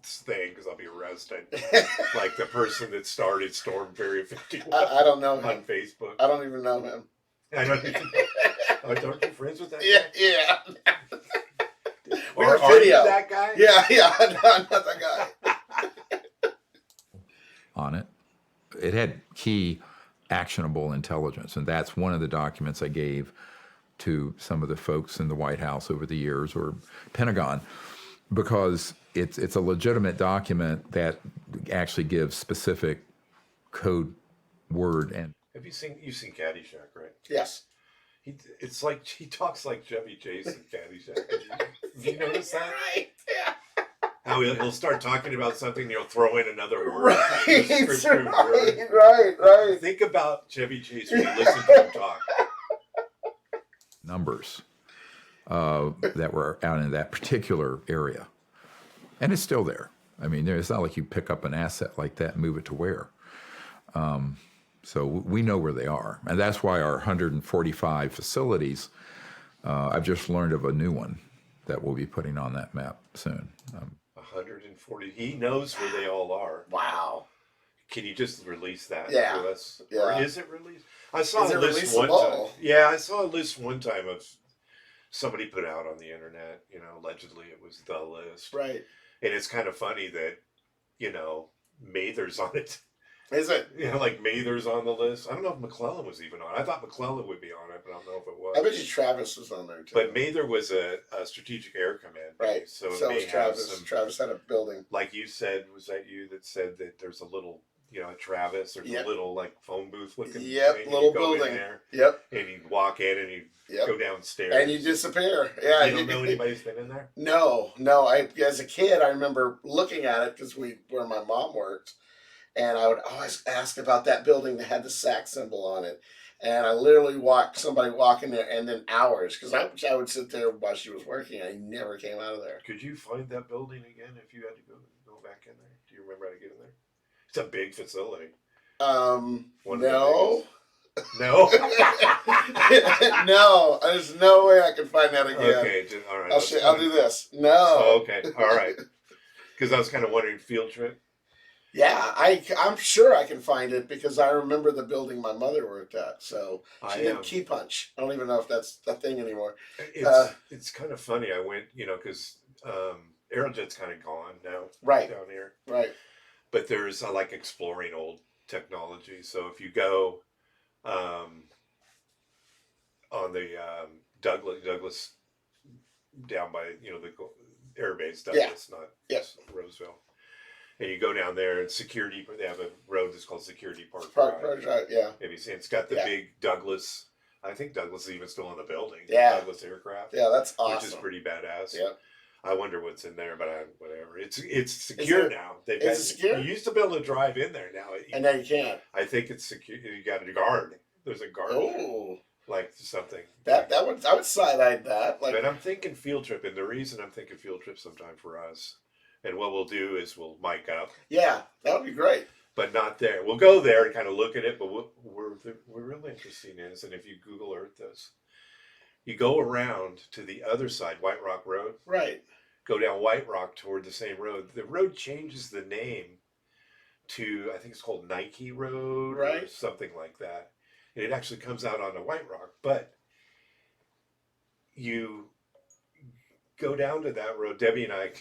thing because I'll be arrested. Like the person that started Storm Ferry 51. I don't know him on Facebook. I don't even know him. I don't even know. Aren't you friends with that guy? Yeah. Or are you that guy? Yeah. I'm not that guy. On it. It had key actionable intelligence, and that's one of the documents I gave to some of the folks in the White House over the years, or Pentagon, because it's a legitimate document that actually gives specific code word. And you've seen Caddyshack, right? Yes. It's like he talks like Chevy Chase in Caddyshack. Did you notice that? Right. Yeah. How he'll start talking about something, and he'll throw in another word. Right. Think about Chevy Chase when you listen to him talk. Numbers that were out in that particular area. And it's still there. I mean, it's not like you pick up an asset like that and move it to where. So we know where they are. And that's why our 145 facilities, I've just learned of a new one that we'll be putting on that map soon. 140. He knows where they all are. Wow. Can you just release that to us? Yeah. Or is it released? I saw a list one time. Yeah, I saw a list one time of somebody put out on the internet, allegedly it was the list. Right. And it's kind of funny that, Mather's on it. Is it? Like Mather's on the list. I don't know if McClellan was even on it. I thought McClellan would be on it, but I don't know if it was. I bet you Travis was on there too. But Mather was a Strategic Air Command. Right. So it may was Travis. Travis had a building. Like you said, was that you that said that there's a little, at Travis, there's a little like phone booth looking thing. Little building. In there, and you'd walk in and you'd go downstairs. And you disappear. Yeah. You don't know anybody's been in there? No. As a kid, I remember looking at it because where my mom worked. And I would always ask about that building that had the SAC symbol on it. And I literally watched somebody walk in there and then hours. Because I would sit there while she was working. And I never came out of there. Could you find that building again if you had to go back in there? Do you remember how to get in there? It's a big facility. No. No? No. There's no way I can find that again. Okay. All right. I'll do this. No. Oh, okay. All right. Because I was kind of wondering, field trip? Yeah, I'm sure I can find it because I remember the building my mother worked at. So she did Key Punch. I don't even know if that's a thing anymore. It's kind of funny. I went, because Aerojet's kind of gone now. Right. Down here. Right. But there's like exploring old technology. So if you go on the Douglas down by, the Air Base, Douglas, not Roseville. And you go down there and they have a road that's called Security Park Drive. Right, yeah. Maybe it's got the big Douglas. I think Douglas is even still in the building. Yeah. Douglas aircraft. Yeah, that's awesome. Which is pretty badass. Yeah. I wonder what's in there, but whatever. It's secure now. Is it secure? You used to be able to drive in there now. And now you can't. I think it's secure. You got a guard. There's a guard. Oh. Like something. I would side-eye that. But I'm thinking field trip, and the reason I'm thinking field trip sometime for us. And what we'll do is we'll mic up. Yeah, that would be great. But not there. We'll go there and kind of look at it. But what we're really interesting is, and if you Google Earth this, you go around to the other side, White Rock Road. Right. Go down White Rock toward the same road. The road changes the name to, I think it's called Nike Road or something like that. And it actually comes out onto White Rock. But you go down to that road. Debbie and I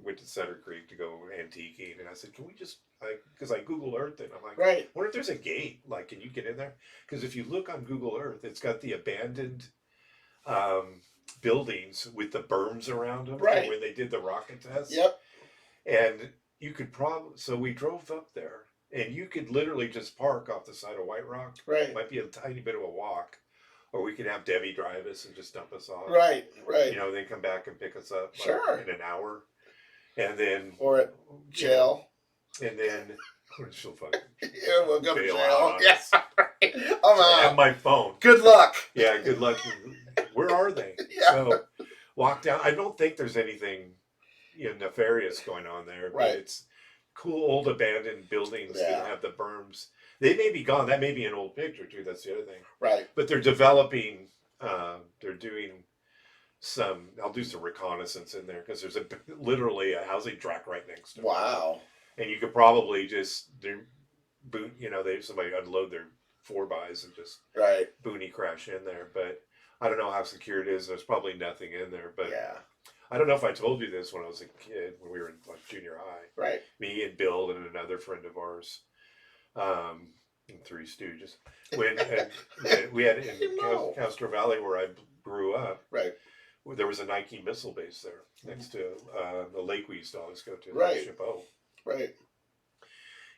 went to Center Creek to go antiquing, and I said, "Can we just?" Because I Google Earth it, and I'm like, "I wonder if there's a gate. Like, can you get in there?" Because if you look on Google Earth, it's got the abandoned buildings with the berms around them from when they did the rocket test. Yep. And you could probably. So we drove up there, and you could literally just park off the side of White Rock. Right. It might be a tiny bit of a walk. or we can have Debbie drive us and just dump us off. Right. Right. You know, then come back and pick us up Sure. in an hour, and then Or at jail. and then she'll fucking Yeah, we'll go to bail jail. out on Yeah. us. I'm I have out. my phone. Good luck. Yeah, good luck. Where are they? Yeah. So walk down. I don't think there's anything nefarious going on there. But Right. it's cool old abandoned buildings Yeah. that have the berms. They may be gone. That may be an old picture too. That's the other thing. Right. But they're developing. They're doing some. I'll do some reconnaissance in there because there's literally a housing tract right next to it. Wow. And you could probably just somebody unload their 4x and just Right. boonie crash in there. But I don't know how secure it is. There's probably nothing in there. But Yeah. I don't know if I told you this when I was a kid, when we were in like junior high. Right. Me and Bill and another friend of ours, and Three Stooges. When we had in No. Castro Valley, where I grew up, Right. there was a Nike missile base there next to the lake we used to always go to, Right. Chabot. Right.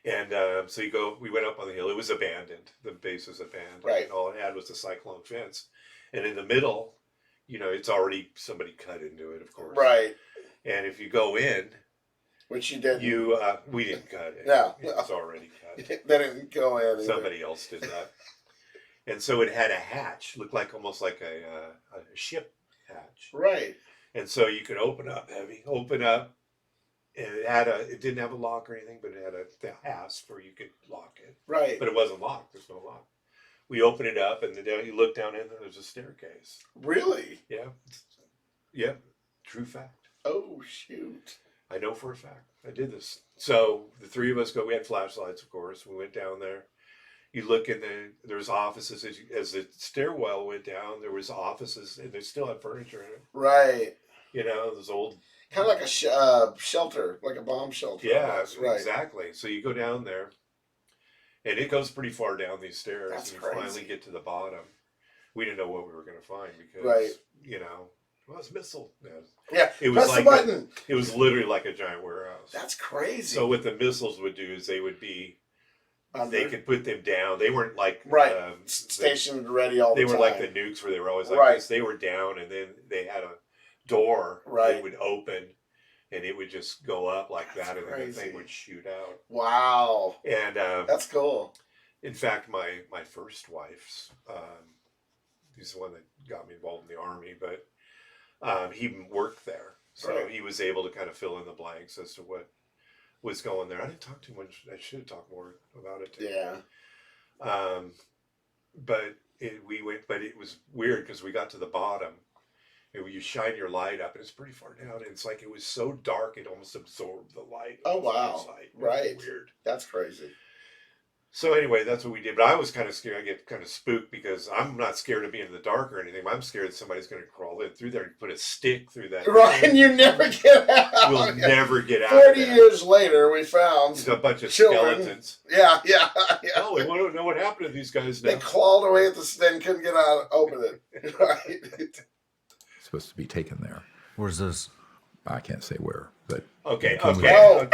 And so we went up on the hill. It was abandoned. The base was abandoned. Right. And all it had was a cyclone fence. And in the middle, it's already somebody cut into it, of course. Right. And if you go in, Which you did. we didn't cut it. No. It was already cut. They didn't go in. Either. Somebody else did that. And so it had a hatch, looked like almost like a ship hatch. Right. And so you could open up, and it didn't have a lock or anything, but it had the hasp where you could lock it. Right. But it wasn't locked. There's no lock. We open it up, and then you look down in there. There's a staircase. Really? Yeah. Yep. True fact. Oh shoot. I know for a fact. I did this. So the three of us go. We had flashlights, of course. We went down there. You look in there was offices as the stairwell went down. There was offices, and they still had furniture in it. Right. Those old. Kind of like a shelter, like a bomb shelter. Yeah, almost. Right. exactly. So you go down there, and it goes pretty far down these stairs. That's and you crazy. finally get to the bottom. We didn't know what we were going to find because, Right. well, it's missile. Yeah. It was Press the like button. it was literally like a giant warehouse. That's crazy. So what the missiles would do is they would be. They Under- could put them down. They weren't like Right. Stationed ready all the They time. were like the nukes where they were always like Right. this. They were down, and then they had a door Right. that would open, and it would just go up like That's that, and then the crazy. thing would shoot out. Wow. And That's cool. in fact, my first wife's, he's the one that got me involved in the Army, but he worked there, so Right. he was able to kind of fill in the blanks as to what was going there. I didn't talk too much. I should have talked more about it too. Yeah. But it was weird because we got to the bottom, and you shine your light up, and it's pretty far down, and it's like it was so dark it almost absorbed the light. Oh, on the wow. inside. It was Right. weird. That's crazy. So anyway, that's what we did. But I was kind of scared. I get kind of spooked because I'm not scared of being in the dark or anything. I'm scared that somebody's going to crawl in through there and put a stick through that. Right, and you never get out. We'll never get out. 40 of that. years later, we found. It's a bunch of children. skeletons. Yeah. Oh, we want to know what happened to these guys They now. clawed away at the stand, couldn't get out, open it. Right. It's supposed to be taken there. Where's this? I can't say where, but Okay. Oh.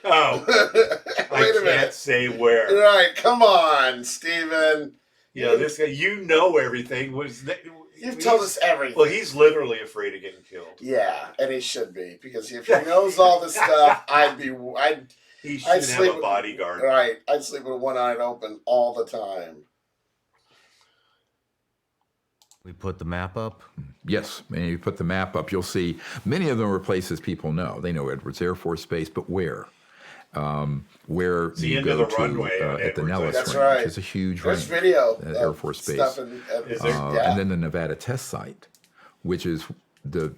Oh, I Wait a can't minute. say where. Right, come on, Steven. This guy, everything. You've told us everything. Well, he's literally afraid of getting killed. Yeah, and he should be, because if he knows all this stuff, He should I'd have sleep a bodyguard. right. I'd sleep with one eye open all the time. We put the map up. yes, and if you put the map up, you'll see many of them are places people know. They know Edwards Air Force Base, but where? Where The you end go of the to runway on at the Edwards. Nellis That's Range. right. It's a huge There's range. video at Air of Force stuff Base. Is there? yeah. And then the Nevada test site, which is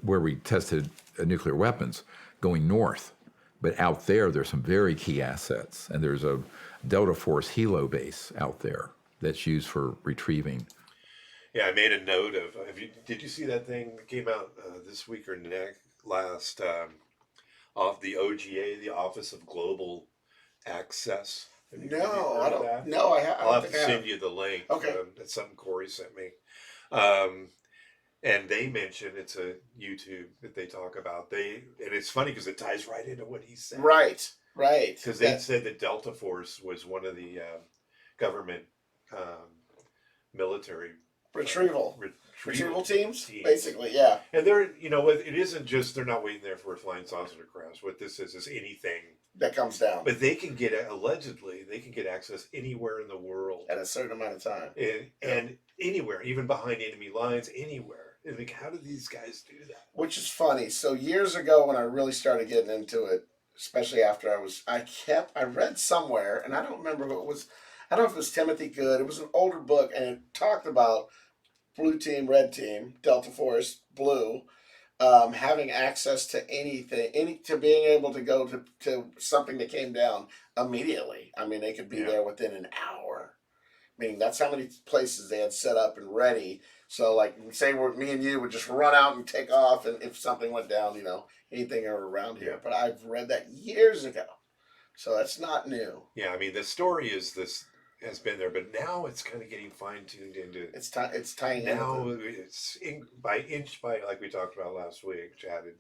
where we tested nuclear weapons, going north. But out there's some very key assets, and there's a Delta Force helo base out there that's used for retrieving. Yeah, I made a note of. Did you see that thing that came out this week or last off the OGA, the Office of Global Access? Have you No, heard I of don't. that? No, I'll have think to I send you the link. Okay. That's something Corey sent me. And they mentioned it's a YouTube that they talk about. And it's funny because it ties right into what he said. Right. Because they said that Delta Force was one of the government military retrieval teams, basically, yeah. And they're, it isn't just they're not waiting there for a flying saucer to crash. What this is anything that comes down. But they can get allegedly access anywhere in the world at a certain amount of time, and anywhere, even behind enemy lines, anywhere. And like, how do these guys do that? Which is funny. So years ago, when I really started getting into it, especially after I read somewhere, and I don't remember what it was. I don't know if it was Timothy Good. It was an older book, and it talked about blue team, red team, Delta Force, blue, having access to anything, to being able to go to something that came down immediately. I mean, they could be there within an hour. Meaning that's how many places they had set up and ready. So, like, say me and you would just run out and take off, and if something went down, anything around here. But I've read that years ago, so that's not new. Yeah, I mean, the story has been there, but now it's kind of getting fine tuned into. It's tying now. It's by inch by, like we talked about last week. Chatted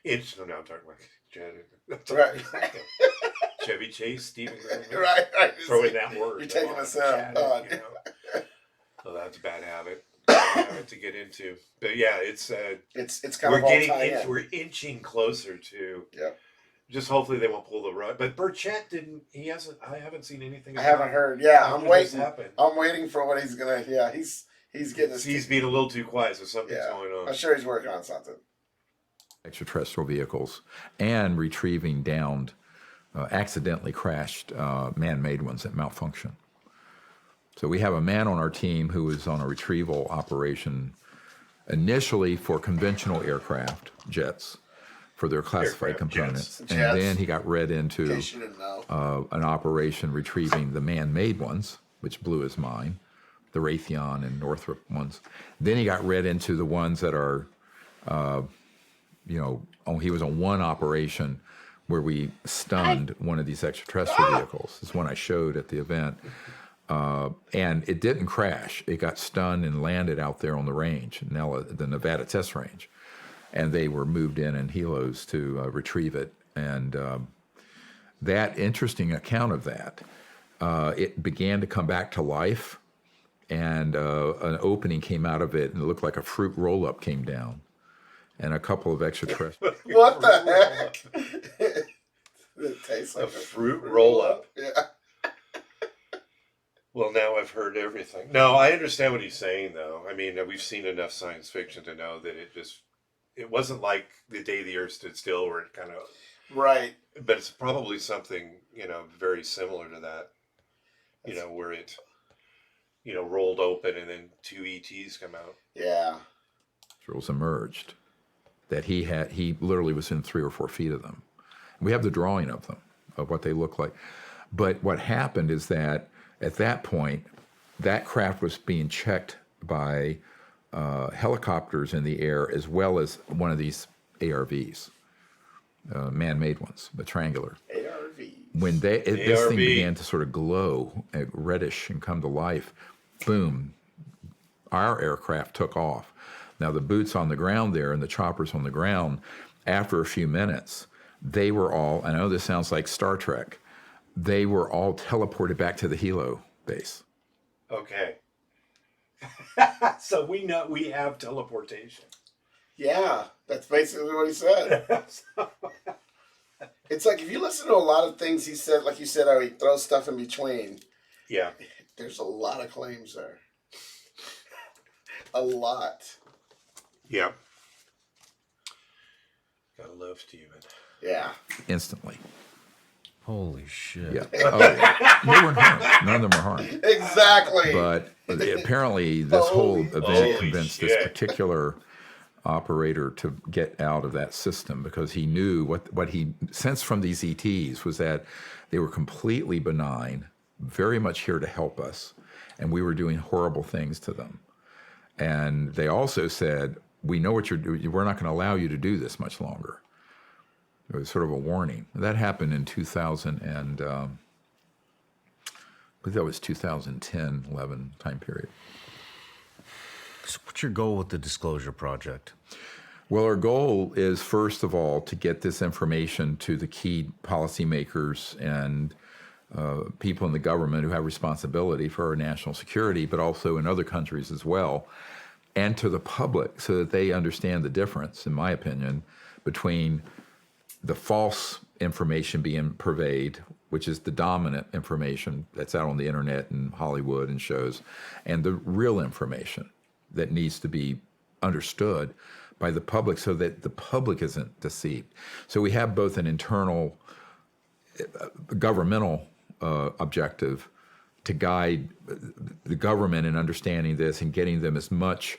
inch. No, now I'm talking about chatted. Right. Chevy Chase, Stephen Graham. Right. Throw in that word. You're taking us out. So that's a bad habit to get into. But yeah, it's kind of all tied in. We're inching closer to. Yeah. Just hopefully they won't pull the rug. But Burchett didn't. He hasn't. I haven't seen anything. I haven't heard. Yeah, I'm waiting. I'm waiting for what he's gonna. Yeah, he's getting. He's being a little too quiet, so something's going on. I'm sure he's working on something. Extraterrestrial vehicles and retrieving downed, accidentally crashed man-made ones that malfunction. So we have a man on our team who was on a retrieval operation initially for conventional aircraft, jets, for their classified components. Jets. And then he got read into In case you didn't know. an operation retrieving the man-made ones, which blew his mind, the Raytheon and Northrop ones. Then he got read into the ones that are, he was on one operation where we stunned one of these extraterrestrial vehicles. It's one I showed at the event. And it didn't crash. It got stunned and landed out there on the range, the Nevada test range. And they were moved in helos to retrieve it. And that interesting account of that, it began to come back to life, and an opening came out of it, and it looked like a fruit roll-up came down, and a couple of extraterrestrials. What the heck? It tastes like a fruit roll-up. Yeah. Well, now I've heard everything. No, I understand what he's saying, though. I mean, we've seen enough science fiction to know that it wasn't like the day the Earth stood still, where it kind of... Right. But it's probably something, very similar to that, where it, rolled open and then two ETs come out. Yeah. Emerged that he literally was in 3 or 4 feet of them. We have the drawing of them, of what they look like. But what happened is that at that point, that craft was being checked by helicopters in the air, as well as one of these ARVs, man-made ones, the Triangular. ARVs. When this thing began to sort of glow, reddish, and come to life, boom, our aircraft took off. Now the boots on the ground there and the choppers on the ground, after a few minutes, they were all, I know this sounds like Star Trek, they were all teleported back to the helo base. Okay. So we know we have teleportation. Yeah, that's basically what he said. It's like, if you listen to a lot of things he said, like you said, how he throws stuff in between. Yeah. There's a lot of claims there. A lot. Yeah. Gotta love Steven. Yeah. Instantly. Holy shit. Yeah. Oh, they weren't harmed. None of them were harmed. Exactly. But apparently this whole event convinced this shit. particular operator to get out of that system, because he knew what he sensed from these ETs was that they were completely benign, very much here to help us, and we were doing horrible things to them. And they also said, we know what you're doing. We're not going to allow you to do this much longer. It was sort of a warning. That happened in 2000 and I believe that was 2010, 11 time period. So what's your goal with the Disclosure Project? Well, our goal is, first of all, to get this information to the key policymakers and people in the government who have responsibility for our national security, but also in other countries as well, and to the public so that they understand the difference, in my opinion, between the false information being purveyed, which is the dominant information that's out on the internet and Hollywood and shows, and the real information that needs to be understood by the public so that the public isn't deceived. So we have both an internal governmental objective to guide the government in understanding this and getting them as much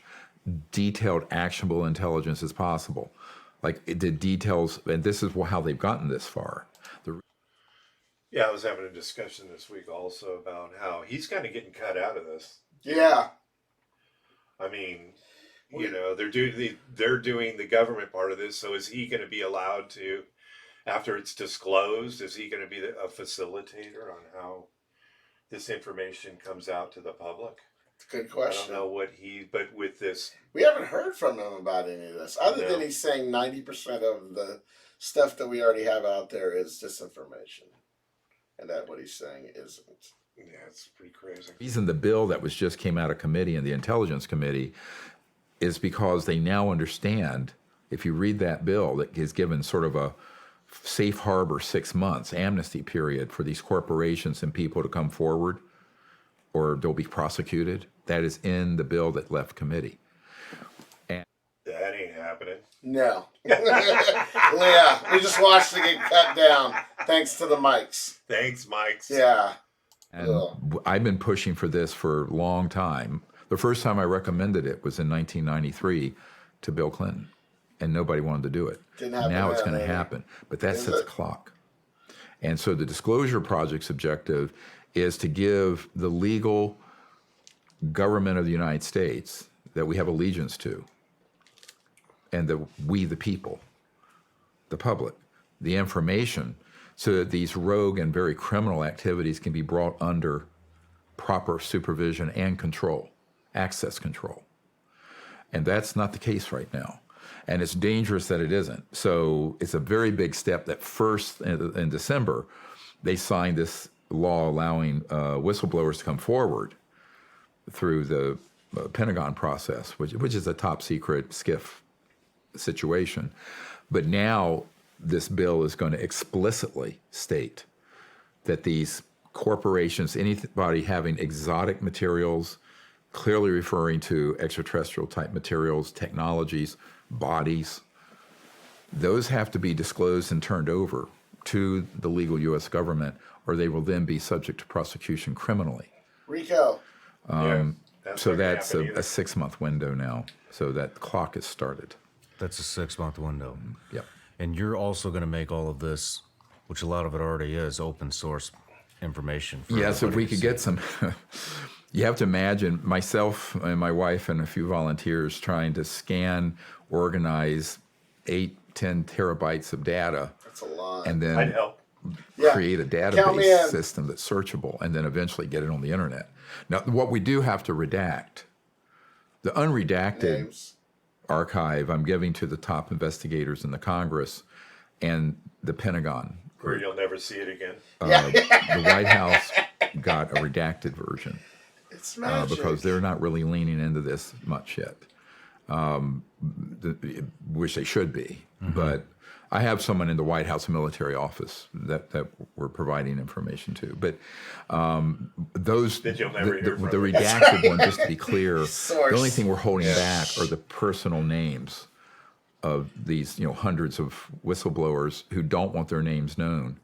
detailed, actionable intelligence as possible. Like the details, and this is how they've gotten this far. Yeah, I was having a discussion this week also about how he's kind of getting cut out of this. Yeah. I mean, you know, they're doing the government part of this. So is he going to be allowed to, after it's disclosed, is he going to be a facilitator on how this information comes out to the public? It's a good question. I don't know but with this, We haven't heard from him about any of this, other than he's saying 90% of the stuff that we already have out there is disinformation. And that what he's saying isn't. yeah, it's pretty crazy. The reason the bill that just came out of committee and the Intelligence Committee is because they now understand, if you read that bill that is given sort of a safe harbor 6 months amnesty period for these corporations and people to come forward or they'll be prosecuted. That is in the bill that left committee. That ain't happening. No. Yeah, we just watched it get cut down thanks to the mics. Thanks, Mike's. Yeah. And I've been pushing for this for a long time. The first time I recommended it was in 1993 to Bill Clinton, and nobody wanted to do it. Didn't happen Now it's then, going to maybe. happen, but that Is sets a it? clock. And so the Disclosure Project's objective is to give the legal government of the United States that we have allegiance to, and we the people, the public, the information, so that these rogue and very criminal activities can be brought under proper supervision and control, access control. And that's not the case right now. And it's dangerous that it isn't. So it's a very big step that first in December, they signed this law allowing whistleblowers to come forward through the Pentagon process, which is a top secret SCIF situation. But now this bill is going to explicitly state that these corporations, anybody having exotic materials, clearly referring to extraterrestrial type materials, technologies, bodies, those have to be disclosed and turned over to the legal U.S. government, or they will then be subject to prosecution criminally. Rico. So that's a 6-month window now. So that clock has started. That's a 6-month window. Yep. And you're also going to make all of this, which a lot of it already is, open source information. For Yes, if we everybody to could see. get some. You have to imagine myself and my wife and a few volunteers trying to scan, organize 8-10 terabytes of data, That's a lot. and I'd then help. Yeah. create a Count me database in. system that's searchable, and then eventually get it on the internet. Now, what we do have to redact, the unredacted Names. archive I'm giving to the top investigators in the Congress and the Pentagon. Or you'll never see it again. The White House got a redacted version. It's magic. Because they're not really leaning into this much yet, which they should be. Mm-hmm. But I have someone in the White House military office that we're providing information to. But those, That you'll never hear from. the redacted one, just to be clear, Source. the only thing we're holding back are the personal names of these, thundreds of whistleblowers who don't want their names known,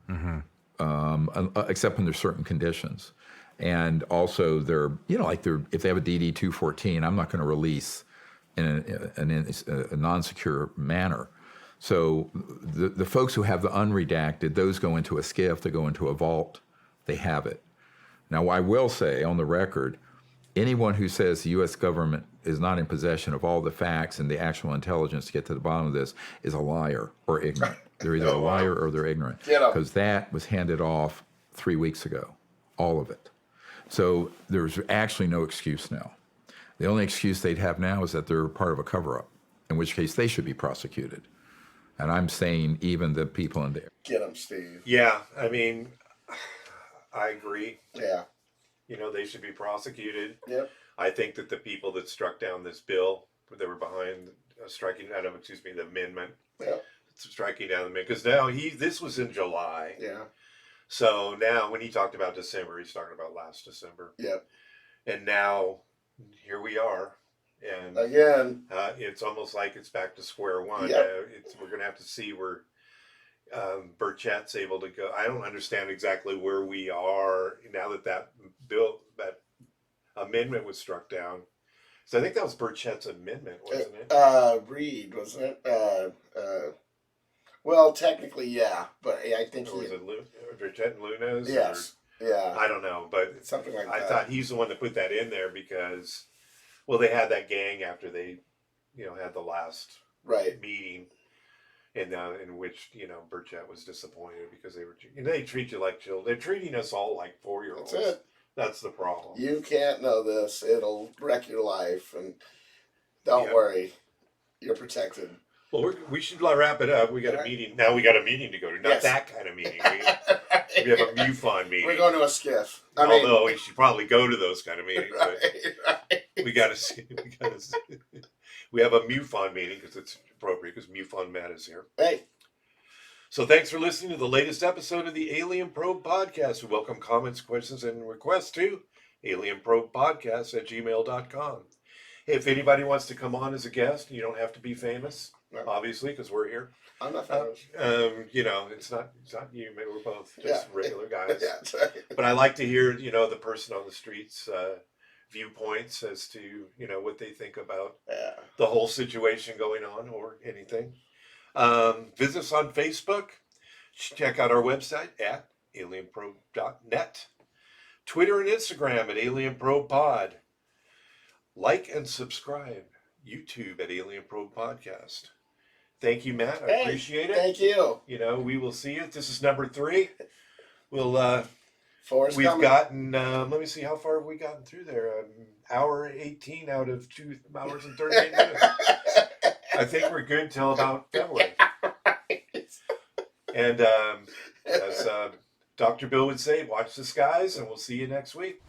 except under certain conditions. And also, if they have a DD-214, I'm not going to release in a non-secure manner. So the folks who have the unredacted, those go into a SCIF, they go into a vault, they have it. Now, I will say on the record, anyone who says the U.S. government is not in possession of all the facts and the actual intelligence to get to the bottom of this is a liar or ignorant. They're either a liar or they're ignorant. Get 'em. Because that was handed off 3 weeks ago, all of it. So there's actually no excuse now. The only excuse they'd have now is that they're part of a cover-up, in which case they should be prosecuted. And I'm saying even the people in there. Get him, Steve. Yeah, I mean, I agree. Yeah. You know, they should be prosecuted. Yep. I think that the people that struck down this bill, they were behind striking out of, the amendment, Yep. striking down the amendment, because now this was in July. Yeah. So now when he talked about December, he's talking about last December. Yep. And now here we are. And Again. it's almost like it's back to square one. Yep. We're going to have to see where Burchett's able to go. I don't understand exactly where we are now that bill, that amendment was struck down. So I think that was Burchett's amendment, wasn't it? Reed, wasn't it? Well, technically, yeah, but I think Or was it Burchett and Lunas? Yes. Yeah. I don't know, but Something like I that. thought he's the one that put that in there because, well, they had that gang after they, had the last Right. meeting, in which Burchett was disappointed because they treat you like children. They're treating us all like 4-year-olds. That's it. That's the problem. You can't know this. It'll wreck your life, and don't Yep. worry, you're protected. Well, we should wrap it up. We got a meeting now. We got a meeting to go to. Not Yes. that kind of meeting. We have a MUFON meeting. We're going to a skiff. Although we should probably go to those kind of meetings. Right. But we got to see. We have a MUFON meeting because it's appropriate because MUFON Matt is here. Hey. So thanks for listening to the latest episode of the Alien Probe Podcast. We welcome comments, questions, and requests to alienprobepodcast@gmail.com. If anybody wants to come on as a guest, you don't have to be famous, No. obviously, because we're here. I'm not famous. It's not you. Maybe we're both just regular guys. Yeah, that's right. But I like to hear, the person on the streets' viewpoints as to, what they think about Yeah. the whole situation going on or anything. Visit us on Facebook. Check out our website at alienprobe.net. Twitter and Instagram at alienprobepod. Like and subscribe. YouTube at Alien Probe Podcast. Thank you, Matt. I appreciate it. Thank you. We will see you. This is number 3. We'll Forrest we've coming. gotten let me see, how far have we gotten through there? Hour 18 out of 2 hours and 38 minutes. I think we're good till about February. And as Dr. Bill would say, watch the skies, and we'll see you next week.